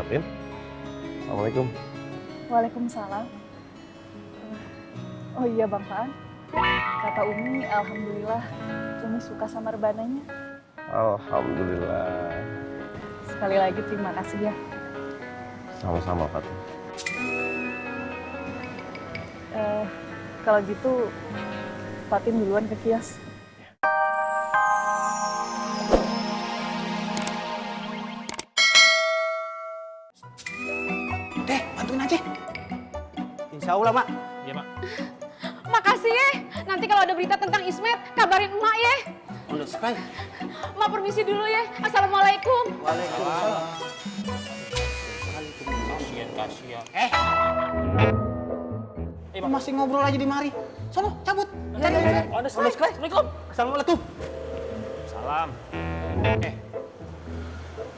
Fatin. Assalamualaikum. Waalaikumsalam. Oh iya Bang Faan, kata Umi, alhamdulillah Umi suka sama rebananya. Alhamdulillah. Sekali lagi terima kasih ya. Sama-sama Fatin. Kalau gitu, Fatin duluan ke kios. Deh, bantuin aja. Insya Allah, Mak. Iya, Mak. Makasih ya. Nanti kalau ada berita tentang Ismet, kabarin emak ya. Udah sekali. Emak permisi dulu ya. Assalamualaikum. Waalaikumsalam. Kasian. Masih ngobrol aja di mari. Sono, cabut. Assalamualaikum. Assalamualaikum. Salam.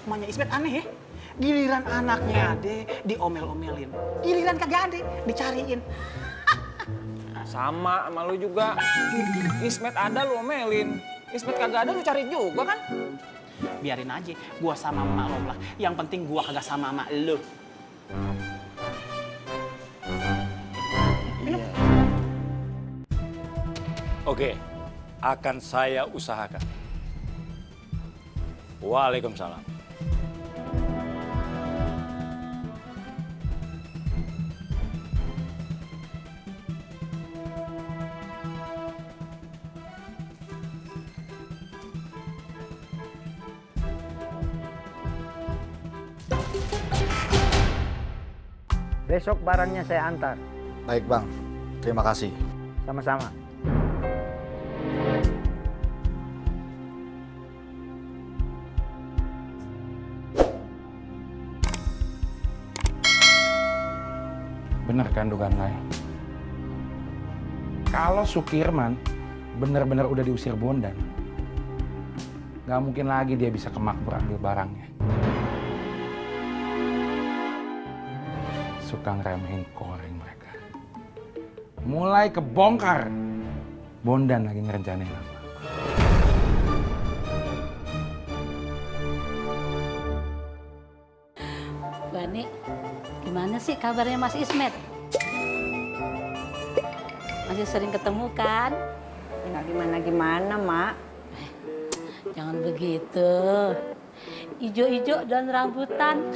Emaknya Ismet aneh ya. Giliran anaknya ade, diomel-omelin. Giliran kagak ade, dicariin. Sama sama lu juga. Ismet ada lu omelin. Ismet kagak ada lu cari juga kan? Biarin aja, gua sama emak lo lah. Yang penting gua kagak sama emak lo. Oke, akan saya usahakan. Waalaikumsalam. Besok barangnya saya antar. Baik Bang, terima kasih. Sama-sama. Bener kan dugaan lain? Kalau Sukirman benar-benar udah diusir Bondan, nggak mungkin lagi dia bisa ke Makmur ambil barangnya. Suka ngeremehin koreng mereka. Mulai kebongkar, Bondan lagi ngerencanain apa. Bani, gimana sih kabarnya Mas Ismet? Masih sering ketemu kan? Nggak gimana-gimana, Mak. Jangan begitu. Ijo-ijo dan rambutan.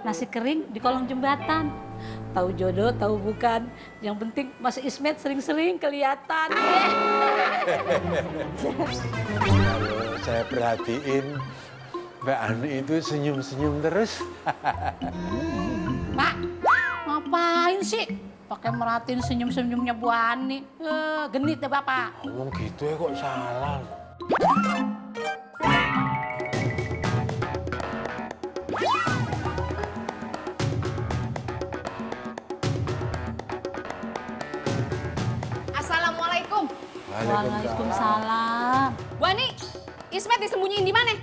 Nasi kering di kolong jembatan. Tahu jodoh, tahu bukan. Yang penting Mas Ismet sering-sering kelihatan. Kalau saya perhatiin, Mbak Ani itu senyum-senyum terus. Pak, ngapain sih? Pakai merhatiin senyum-senyumnya Bu Ani. Genit deh Bapak. Ngomong gitu ya kok salah. Assalamualaikum. Waalaikumsalam. Bu Ani, Ismet disembunyiin di mana?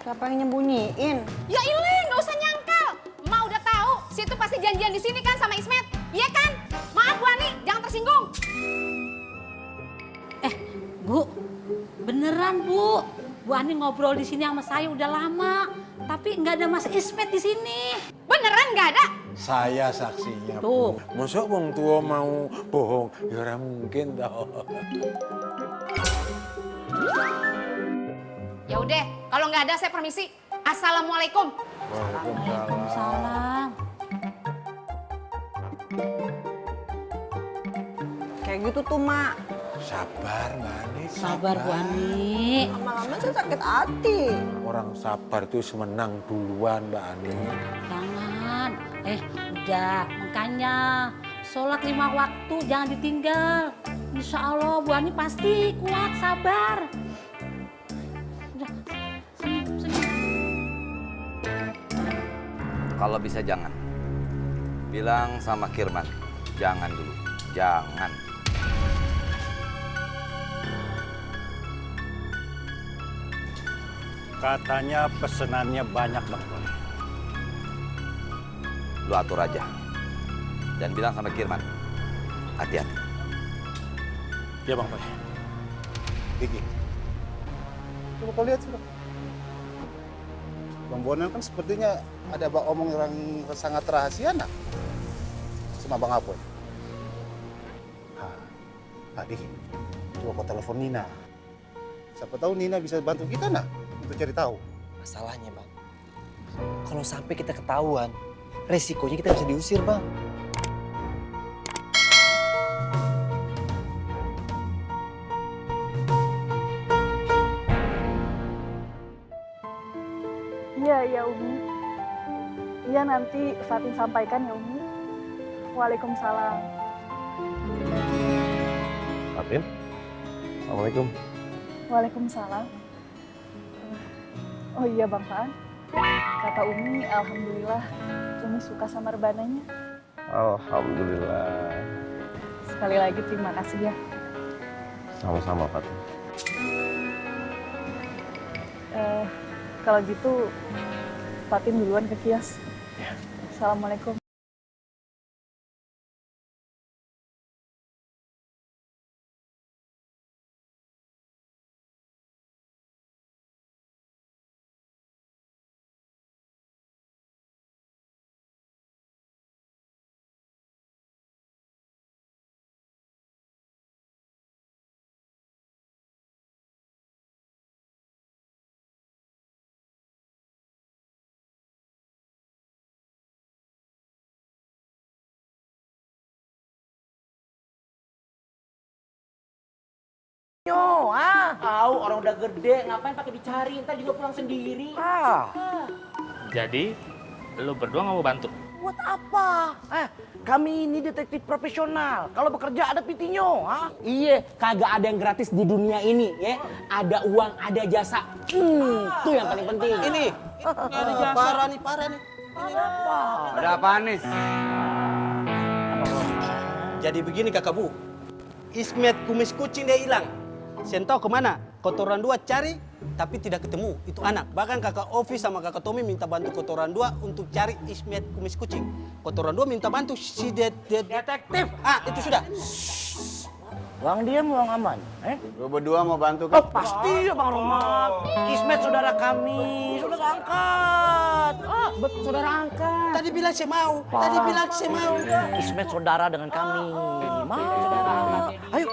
Siapa yang nyembunyiin? Ya ilah, nggak usah nyangkal. Emak udah tahu, situ pasti janjian di sini kan sama Ismet. Iya kan? Maaf Bu Ani, jangan tersinggung. Bu, beneran Bu. Bu Ani ngobrol di sini sama saya udah lama, tapi nggak ada Mas Ismet di sini. Beneran nggak ada? Saya saksinya. Tuh. Masa wong tua mau bohong? Ya ora mungkin tau. Ya udah, kalau nggak ada saya permisi. Assalamualaikum. Waalaikumsalam. Kayak gitu tuh, Mak. Sabar, Mbak Ani. Sabar Bu Ani. Lama-lama saya sakit hati. Orang sabar itu semenang duluan, Mbak Ani. Jangan. Udah, makanya sholat 5 waktu jangan ditinggal. Insya Allah Bu Ani pasti kuat, sabar. Udah, senyum. Kalau bisa jangan. Bilang sama Kirman, jangan dulu. Jangan. Katanya pesenannya banyak Bang Boy. Lu atur aja. Dan bilang sama Kirman, hati-hati. Ya Bang Boy. Kiki. Coba kau lihat sudah. Bang Bondan kan sepertinya ada omong yang sangat rahasia nak sama Bang Apoy. Tadi coba kau telepon Nina. Siapa tahu Nina bisa bantu kita nak untuk cari tahu. Masalahnya bang, kalau sampai kita ketahuan, resikonya kita bisa diusir bang. Iya Umi. Iya nanti Fatin sampaikan ya Umi. Waalaikumsalam. Fatin, Assalamualaikum. Waalaikumsalam. Oh iya Bang Faan. Kata Umi, alhamdulillah Umi suka sama rebananya. Alhamdulillah. Sekali lagi terima kasih ya. Sama-sama Fatin. Kalau gitu Fatin duluan ke kios. Assalamualaikum. Tahu orang udah gede, ngapain pakai dicari? Ntar juga pulang sendiri. Jadi, lu berdua nggak mau bantu? Buat apa? Kami ini detektif profesional. Kalau bekerja ada pitinyo, Iya, kagak ada yang gratis di dunia ini, ya. Ada uang, ada jasa. Itu yang paling penting. Ini ada jasa. Parah nih. Ini apa? Ada apaan nih? Jadi begini kakak Bu, Ismet kumis kucing dia hilang. Saya tahu kemana, kotoran dua cari tapi tidak ketemu, itu anak. Bahkan kakak Ovi sama kakak Tommy minta bantu kotoran dua untuk cari Ismet kumis kucing. Kotoran dua minta bantu si detektif. Itu sudah. Uang diam, uang aman. Lu berdua mau bantu kan? Oh pasti ya Bang Romat. Ismet saudara kami, saudara angkat. Betul saudara angkat. Tadi bilang saya mau, Ismet saudara dengan kami. Mau. Ayo.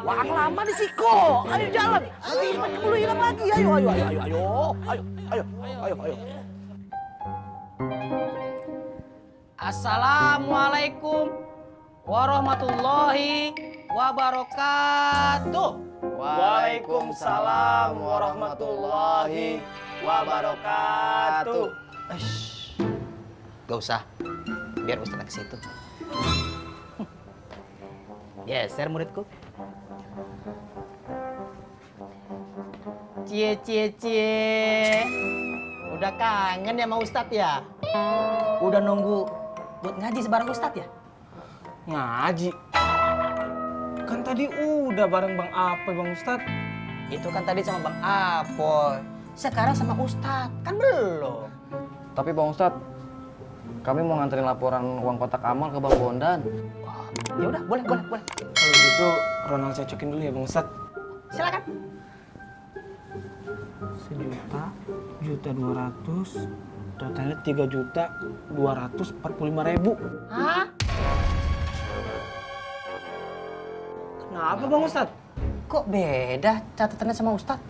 Uang lama di Siko. Ayo jalan. Nanti Ismet keburu hilang lagi. Ayo. Assalamualaikum warahmatullahi wabarakatuh. Waalaikumsalam warahmatullahi wabarakatuh. Gak usah, biar Ustadz ke situ. Geser muridku. Cie. Udah kangen ya sama Ustadz ya? Udah nunggu buat ngaji sebareng Ustadz ya? Ngaji? Kan tadi udah bareng Bang Apoy, Bang Ustadz. Itu kan tadi sama Bang Apoy. Sekarang sama Ustadz, kan belum. Tapi Bang Ustadz, kami mau nganterin laporan uang kotak amal ke Bang Bondan. Ya udah, boleh. Kalau gitu Ronald cocokin dulu ya Bang Ustadz. Silakan. 1.200.000, totalnya 3.245.000. Hah? Kenapa Bang Ustadz? Kok beda catatannya sama Ustadz?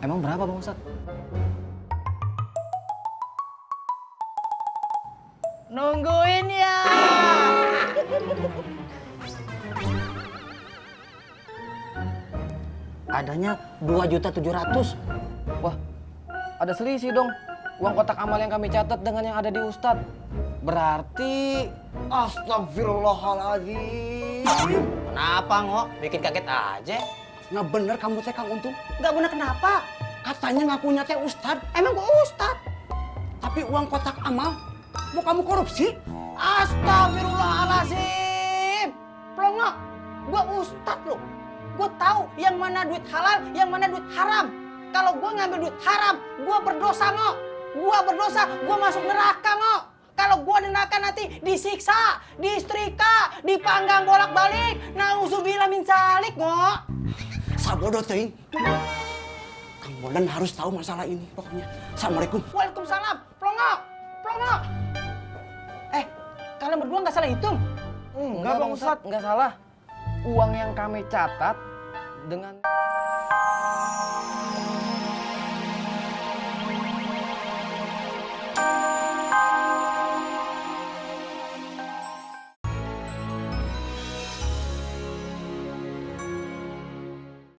Emang berapa Bang Ustadz? Nungguin ya. Adanya 2.700.000. Wah, ada selisih dong. Uang kotak amal yang kami catat dengan yang ada di Ustadz. Berarti... Astagfirullahaladzim. Kenapa Ngok? Bikin kaget aja. Nggak bener kamu teh Kang Untung. Nggak bener kenapa? Katanya ngakunya teh Ustad. Emang gua Ustad. Tapi uang kotak amal mau kamu korupsi? Astagfirullahaladzim. Pelongok, gua Ustad loh. Gua tahu yang mana duit halal, yang mana duit haram. Kalau gua ngambil duit haram, gua berdosa Ngok. Gua berdosa, gua masuk neraka Ngok. Kalau gua di neraka nanti disiksa, disetrika, dipanggang bolak-balik. Nauzubillah min zalik, Ngok. Sabodo teuing. Kang Bondan harus tahu masalah ini pokoknya. Assalamualaikum. Waalaikumsalam. Plongo, plongo. Kalian berdua nggak salah hitung? Enggak Bang Ustadz, enggak salah. Uang yang kami catat dengan